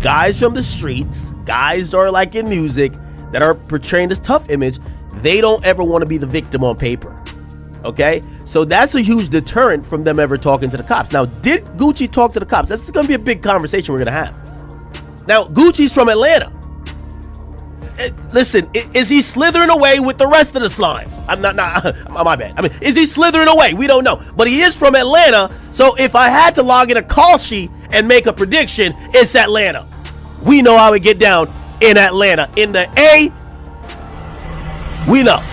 guys from the streets, guys that are like in music, that are portraying this tough image, they don't ever want to be the victim on paper. Okay, so that's a huge deterrent from them ever talking to the cops. Now, did Gucci talk to the cops? That's going to be a big conversation we're going to have. Now, Gucci's from Atlanta. Listen, is he slithering away with the rest of the slimes? My bad. I mean, is he slithering away? We don't know. But he is from Atlanta, so if I had to log in a call sheet and make a prediction, it's Atlanta. We know how it get down in Atlanta. In the A, we know.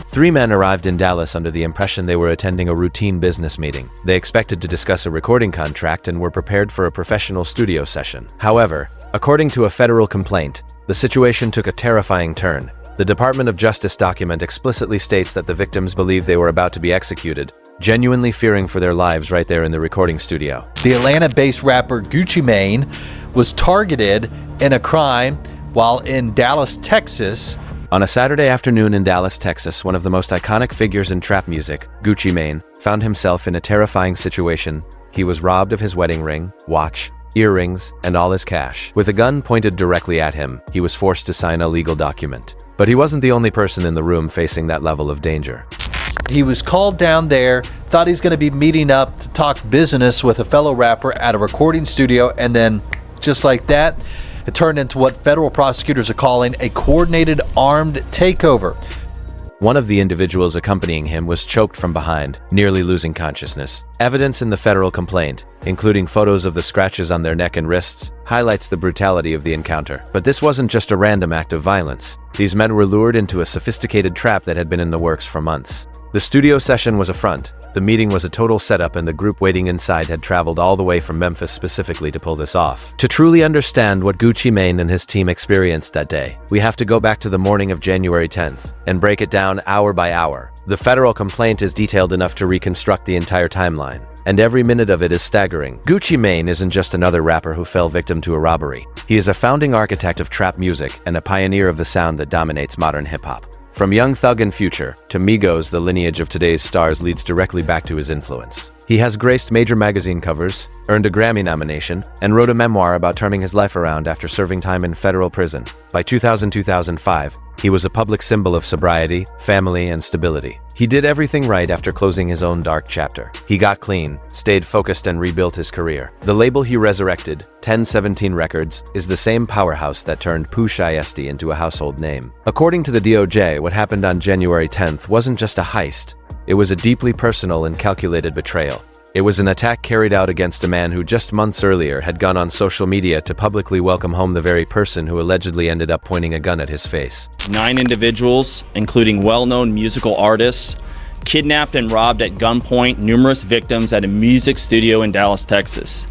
3 men arrived in Dallas under the impression they were attending a routine business meeting. They expected to discuss a recording contract and were prepared for a professional studio session. However, according to a federal complaint, the situation took a terrifying turn. The Department of Justice document explicitly states that the victims believed they were about to be executed, genuinely fearing for their lives right there in the recording studio. The Atlanta-based rapper Gucci Mane was targeted in a crime while in Dallas, Texas. On a Saturday afternoon in Dallas, Texas, one of the most iconic figures in trap music, Gucci Mane, found himself in a terrifying situation. He was robbed of his wedding ring, watch, earrings, and all his cash. With a gun pointed directly at him, he was forced to sign a legal document. But he wasn't the only person in the room facing that level of danger. He was called down there, thought he's going to be meeting up to talk business with a fellow rapper at a recording studio, and then, just like that, it turned into what federal prosecutors are calling a coordinated armed takeover. One of the individuals accompanying him was choked from behind, nearly losing consciousness. Evidence in the federal complaint, including photos of the scratches on their neck and wrists, highlights the brutality of the encounter. But this wasn't just a random act of violence. These men were lured into a sophisticated trap that had been in the works for months. The studio session was a front. The meeting was a total setup, and the group waiting inside had traveled all the way from Memphis specifically to pull this off. To truly understand what Gucci Mane and his team experienced that day, we have to go back to the morning of January 10th and break it down hour by hour. The federal complaint is detailed enough to reconstruct the entire timeline, and every minute of it is staggering. Gucci Mane isn't just another rapper who fell victim to a robbery. He is a founding architect of trap music and a pioneer of the sound that dominates modern hip-hop. From Young Thug and Future to Migos, the lineage of today's stars leads directly back to his influence. He has graced major magazine covers, earned a Grammy nomination, and wrote a memoir about turning his life around after serving time in federal prison. By 2000-2005, he was a public symbol of sobriety, family, and stability. He did everything right after closing his own dark chapter. He got clean, stayed focused, and rebuilt his career. The label he resurrected, 1017 Records, is the same powerhouse that turned Pooh Shiesty into a household name. According to the DOJ, what happened on January 10th wasn't just a heist. It was a deeply personal and calculated betrayal. It was an attack carried out against a man who just months earlier had gone on social media to publicly welcome home the very person who allegedly ended up pointing a gun at his face. 9 individuals, including well-known musical artists, kidnapped and robbed at gunpoint numerous victims at a music studio in Dallas, Texas.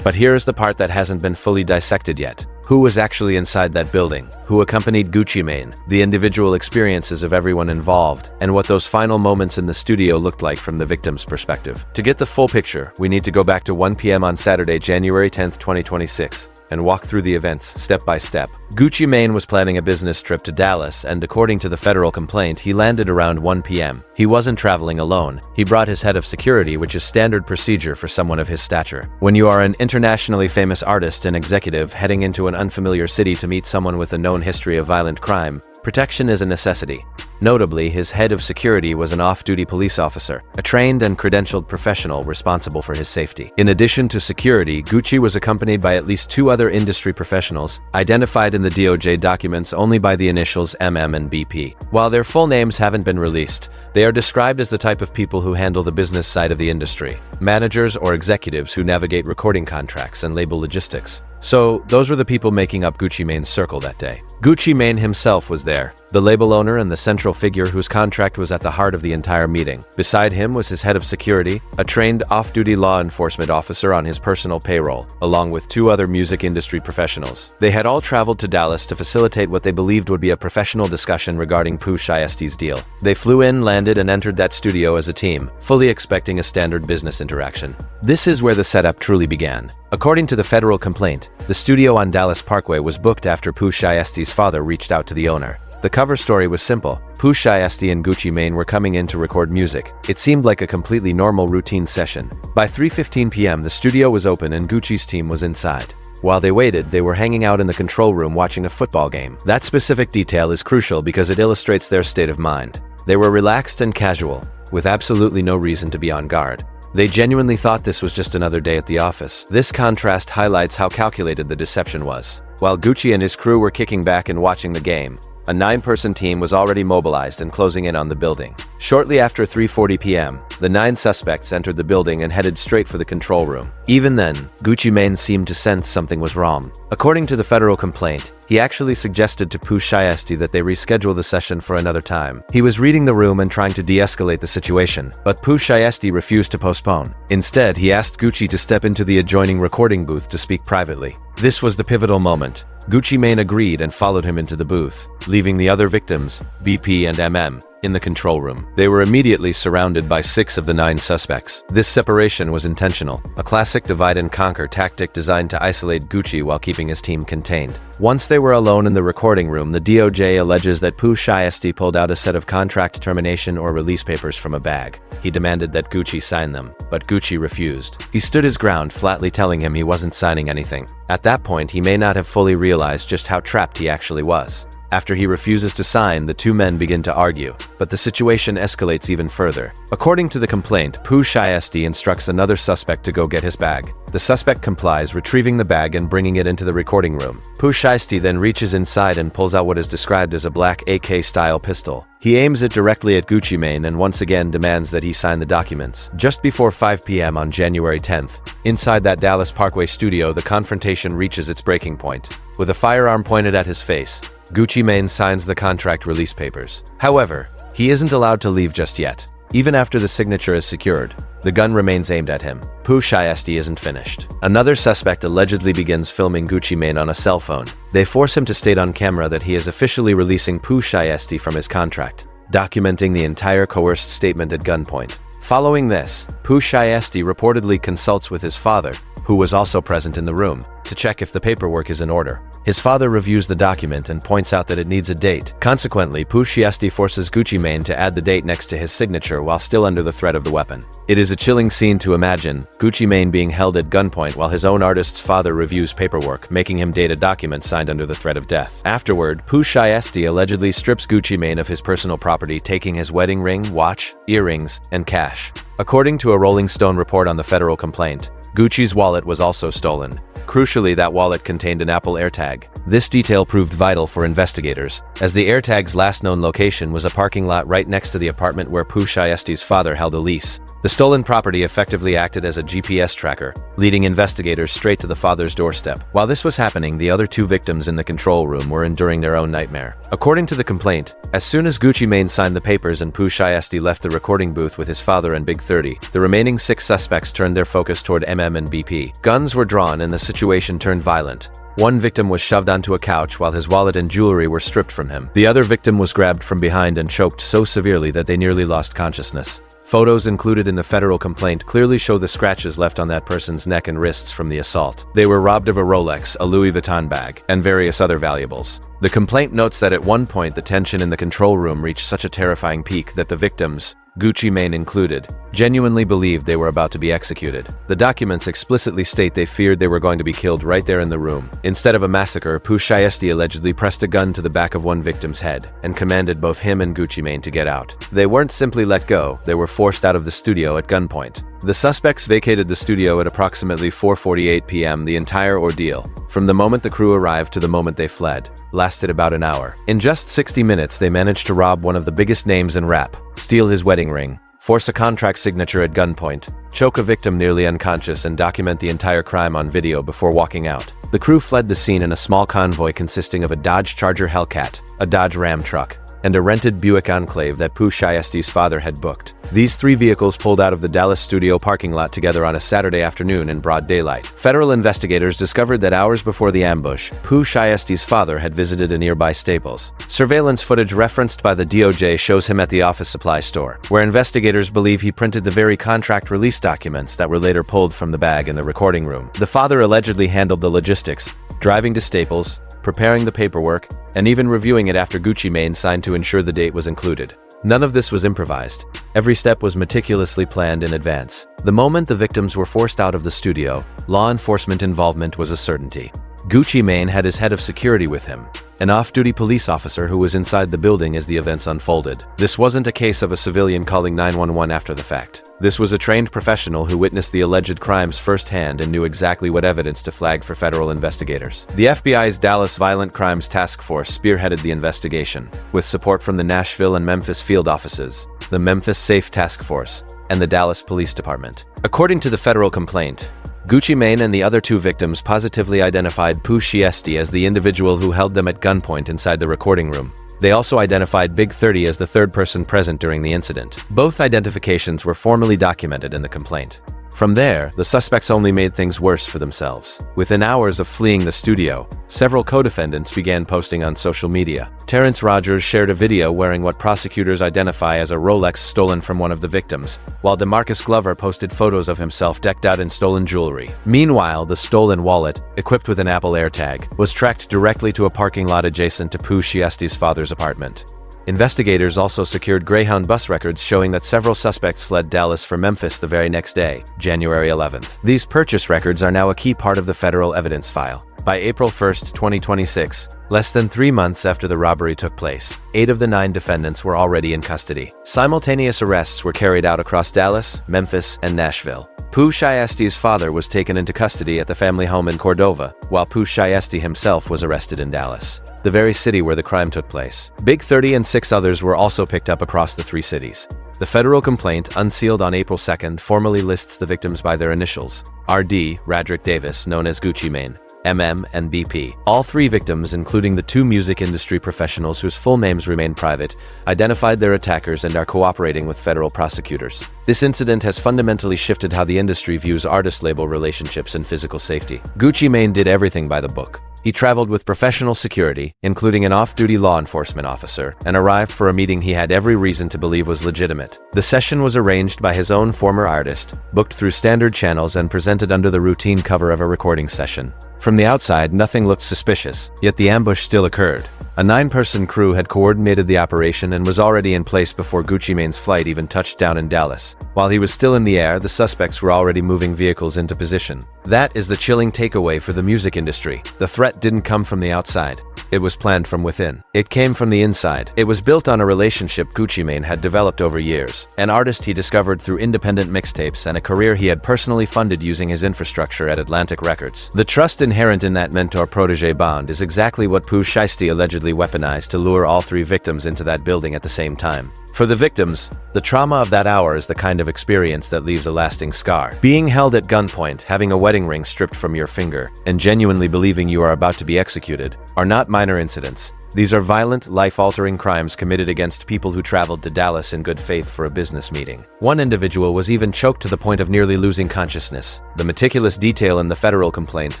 But here's the part that hasn't been fully dissected yet. Who was actually inside that building? Who accompanied Gucci Mane? The individual experiences of everyone involved, and what those final moments in the studio looked like from the victim's perspective. To get the full picture, we need to go back to 1 p.m. on Saturday, January 10th, 2026, and walk through the events step by step. Gucci Mane was planning a business trip to Dallas, and according to the federal complaint, he landed around 1 p.m. He wasn't traveling alone. He brought his head of security, which is standard procedure for someone of his stature. When you are an internationally famous artist and executive heading into an unfamiliar city to meet someone with a known history of violent crime, protection is a necessity. Notably, his head of security was an off-duty police officer, a trained and credentialed professional responsible for his safety. In addition to security, Gucci was accompanied by at least 2 other industry professionals, identified in the DOJ documents only by the initials MM and BP. While their full names haven't been released, they are described as the type of people who handle the business side of the industry, managers or executives who navigate recording contracts and label logistics. So, those were the people making up Gucci Mane's circle that day. Gucci Mane himself was there, the label owner and the central figure whose contract was at the heart of the entire meeting. Beside him was his head of security, a trained off-duty law enforcement officer on his personal payroll, along with 2 other music industry professionals. They had all traveled to Dallas to facilitate what they believed would be a professional discussion regarding Pooh Shiesty's deal. They flew in, landed, and entered that studio as a team, fully expecting a standard business interaction. This is where the setup truly began. According to the federal complaint, the studio on Dallas Parkway was booked after Pooh Shiesty's father reached out to the owner. The cover story was simple. Pooh Shiesty and Gucci Mane were coming in to record music. It seemed like a completely normal routine session. By 3:15 p.m., the studio was open and Gucci's team was inside. While they waited, they were hanging out in the control room watching a football game. That specific detail is crucial because it illustrates their state of mind. They were relaxed and casual, with absolutely no reason to be on guard. They genuinely thought this was just another day at the office. This contrast highlights how calculated the deception was. While Gucci and his crew were kicking back and watching the game, a 9-person team was already mobilized and closing in on the building. Shortly after 3:40 p.m., the 9 suspects entered the building and headed straight for the control room. Even then, Gucci Mane seemed to sense something was wrong. According to the federal complaint, he actually suggested to Pooh Shiesty that they reschedule the session for another time. He was reading the room and trying to de-escalate the situation, but Pooh Shiesty refused to postpone. Instead, he asked Gucci to step into the adjoining recording booth to speak privately. This was the pivotal moment. Gucci Mane agreed and followed him into the booth, leaving the other victims, BP and MM, in the control room. They were immediately surrounded by 6 of the 9 suspects. This separation was intentional, a classic divide-and-conquer tactic designed to isolate Gucci while keeping his team contained. Once they were alone in the recording room, the DOJ alleges that Pooh Shiesty pulled out a set of contract termination or release papers from a bag. He demanded that Gucci sign them, but Gucci refused. He stood his ground, flatly telling him he wasn't signing anything. At that point, he may not have fully realized just how trapped he actually was. After he refuses to sign, the 2 men begin to argue, but the situation escalates even further. According to the complaint, Pooh Shiesty instructs another suspect to go get his bag. The suspect complies, retrieving the bag and bringing it into the recording room. Pooh Shiesty then reaches inside and pulls out what is described as a black AK-style pistol. He aims it directly at Gucci Mane and once again demands that he sign the documents. Just before 5 p.m. on January 10th, inside that Dallas Parkway studio, the confrontation reaches its breaking point. With a firearm pointed at his face, Gucci Mane signs the contract release papers. However, he isn't allowed to leave just yet. Even after the signature is secured, the gun remains aimed at him. Pooh Shiesty isn't finished. Another suspect allegedly begins filming Gucci Mane on a cell phone. They force him to state on camera that he is officially releasing Pooh Shiesty from his contract, documenting the entire coerced statement at gunpoint. Following this, Pooh Shiesty reportedly consults with his father, who was also present in the room, to check if the paperwork is in order. His father reviews the document and points out that it needs a date. Consequently, Pooh Shiesty forces Gucci Mane to add the date next to his signature while still under the threat of the weapon. It is a chilling scene to imagine, Gucci Mane being held at gunpoint while his own artist's father reviews paperwork, making him date a document signed under the threat of death. Afterward, Pooh Shiesty allegedly strips Gucci Mane of his personal property, taking his wedding ring, watch, earrings, and cash. According to a Rolling Stone report on the federal complaint, Gucci's wallet was also stolen. Crucially, that wallet contained an Apple AirTag. This detail proved vital for investigators, as the AirTag's last known location was a parking lot right next to the apartment where Pooh Shiesty's father held a lease. The stolen property effectively acted as a GPS tracker, leading investigators straight to the father's doorstep. While this was happening, the other 2 victims in the control room were enduring their own nightmare. According to the complaint, as soon as Gucci Mane signed the papers and Pooh Shiesty left the recording booth with his father and Big 30, the remaining 6 suspects turned their focus toward MM and BP. Guns were drawn and the situation turned violent. One victim was shoved onto a couch while his wallet and jewelry were stripped from him. The other victim was grabbed from behind and choked so severely that they nearly lost consciousness. Photos included in the federal complaint clearly show the scratches left on that person's neck and wrists from the assault. They were robbed of a Rolex, a Louis Vuitton bag, and various other valuables. The complaint notes that at one point the tension in the control room reached such a terrifying peak that the victims, Gucci Mane included, genuinely believed they were about to be executed. The documents explicitly state they feared they were going to be killed right there in the room. Instead of a massacre, Pooh Shiesty allegedly pressed a gun to the back of one victim's head and commanded both him and Gucci Mane to get out. They weren't simply let go, they were forced out of the studio at gunpoint. The suspects vacated the studio at approximately 4:48 p.m. The entire ordeal, from the moment the crew arrived to the moment they fled, lasted about an hour. In just 60 minutes, they managed to rob one of the biggest names in rap, steal his wedding ring, force a contract signature at gunpoint, choke a victim nearly unconscious, and document the entire crime on video before walking out. The crew fled the scene in a small convoy consisting of a Dodge Charger Hellcat, a Dodge Ram truck, and a rented Buick Enclave that Pooh Shiesty's father had booked. These 3 vehicles pulled out of the Dallas studio parking lot together on a Saturday afternoon in broad daylight. Federal investigators discovered that hours before the ambush, Pooh Shiesty's father had visited a nearby Staples. Surveillance footage referenced by the DOJ shows him at the office supply store, where investigators believe he printed the very contract release documents that were later pulled from the bag in the recording room. The father allegedly handled the logistics, driving to Staples, preparing the paperwork, and even reviewing it after Gucci Mane signed to ensure the date was included. None of this was improvised. Every step was meticulously planned in advance. The moment the victims were forced out of the studio, law enforcement involvement was a certainty. Gucci Mane had his head of security with him, an off-duty police officer who was inside the building as the events unfolded. This wasn't a case of a civilian calling 911 after the fact. This was a trained professional who witnessed the alleged crimes firsthand and knew exactly what evidence to flag for federal investigators. The FBI's Dallas Violent Crimes Task Force spearheaded the investigation, with support from the Nashville and Memphis field offices, the Memphis Safe Task Force, and the Dallas Police Department. According to the federal complaint, Gucci Mane and the other two victims positively identified Pooh Shiesty as the individual who held them at gunpoint inside the recording room. They also identified Big 30 as the third person present during the incident. Both identifications were formally documented in the complaint. From there, the suspects only made things worse for themselves. Within hours of fleeing the studio, several co-defendants began posting on social media. Terrence Rogers shared a video wearing what prosecutors identify as a Rolex stolen from one of the victims, while DeMarcus Glover posted photos of himself decked out in stolen jewelry. Meanwhile, the stolen wallet, equipped with an Apple AirTag, was tracked directly to a parking lot adjacent to Pooh Shiesty's father's apartment. Investigators also secured Greyhound bus records showing that several suspects fled Dallas for Memphis the very next day, January 11th. These purchase records are now a key part of the federal evidence file. By April 1, 2026, less than 3 months after the robbery took place, 8 of the 9 defendants were already in custody. Simultaneous arrests were carried out across Dallas, Memphis, and Nashville. Pooh Shiesty's father was taken into custody at the family home in Cordova, while Pooh Shiesty himself was arrested in Dallas, the very city where the crime took place. Big 30 and 6 others were also picked up across the 3 cities. The federal complaint, unsealed on April 2nd, formally lists the victims by their initials: RD, Radrick Davis, known as Gucci Mane, MM, and BP. All 3 victims, including the 2 music industry professionals whose full names remain private, identified their attackers and are cooperating with federal prosecutors. This incident has fundamentally shifted how the industry views artist-label relationships and physical safety. Gucci Mane did everything by the book. He traveled with professional security, including an off-duty law enforcement officer, and arrived for a meeting he had every reason to believe was legitimate. The session was arranged by his own former artist, booked through standard channels, and presented under the routine cover of a recording session. From the outside, nothing looked suspicious, yet the ambush still occurred. A 9-person crew had coordinated the operation and was already in place before Gucci Mane's flight even touched down in Dallas. While he was still in the air, the suspects were already moving vehicles into position. That is the chilling takeaway for the music industry. The threat didn't come from the outside. It was planned from within. It came from the inside. It was built on a relationship Gucci Mane had developed over years, an artist he discovered through independent mixtapes, and a career he had personally funded using his infrastructure at Atlantic Records. The trust inherent in that mentor-protege bond is exactly what Pooh Shiesty allegedly weaponized to lure all 3 victims into that building at the same time. For the victims, the trauma of that hour is the kind of experience that leaves a lasting scar. Being held at gunpoint, having a wedding ring stripped from your finger, and genuinely believing you are about to be executed are not minor incidents. These are violent, life-altering crimes committed against people who traveled to Dallas in good faith for a business meeting. One individual was even choked to the point of nearly losing consciousness. The meticulous detail in the federal complaint,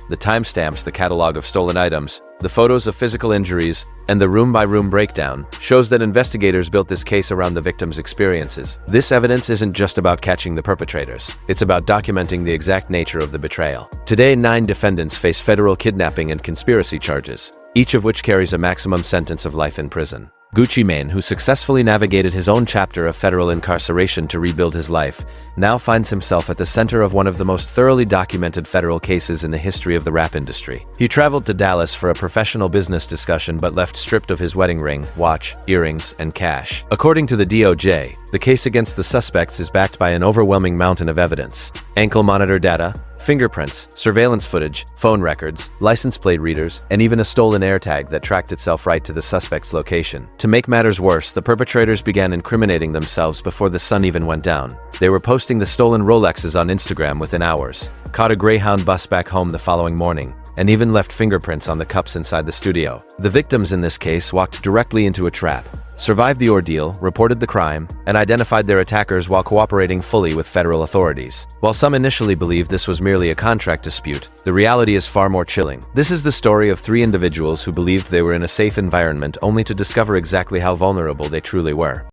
the timestamps, the catalog of stolen items, the photos of physical injuries, and the room-by-room breakdown shows that investigators built this case around the victims' experiences. This evidence isn't just about catching the perpetrators. It's about documenting the exact nature of the betrayal. Today, 9 defendants face federal kidnapping and conspiracy charges, each of which carries a maximum sentence of life in prison. Gucci Mane, who successfully navigated his own chapter of federal incarceration to rebuild his life, now finds himself at the center of one of the most thoroughly documented federal cases in the history of the rap industry. He traveled to Dallas for a professional business discussion but left stripped of his wedding ring, watch, earrings, and cash. According to the DOJ, the case against the suspects is backed by an overwhelming mountain of evidence: ankle monitor data, fingerprints, surveillance footage, phone records, license plate readers, and even a stolen AirTag that tracked itself right to the suspect's location. To make matters worse, the perpetrators began incriminating themselves before the sun even went down. They were posting the stolen Rolexes on Instagram within hours, caught a Greyhound bus back home the following morning, and even left fingerprints on the cups inside the studio. The victims in this case walked directly into a trap, survived the ordeal, reported the crime, and identified their attackers while cooperating fully with federal authorities. While some initially believed this was merely a contract dispute, the reality is far more chilling. This is the story of 3 individuals who believed they were in a safe environment only to discover exactly how vulnerable they truly were.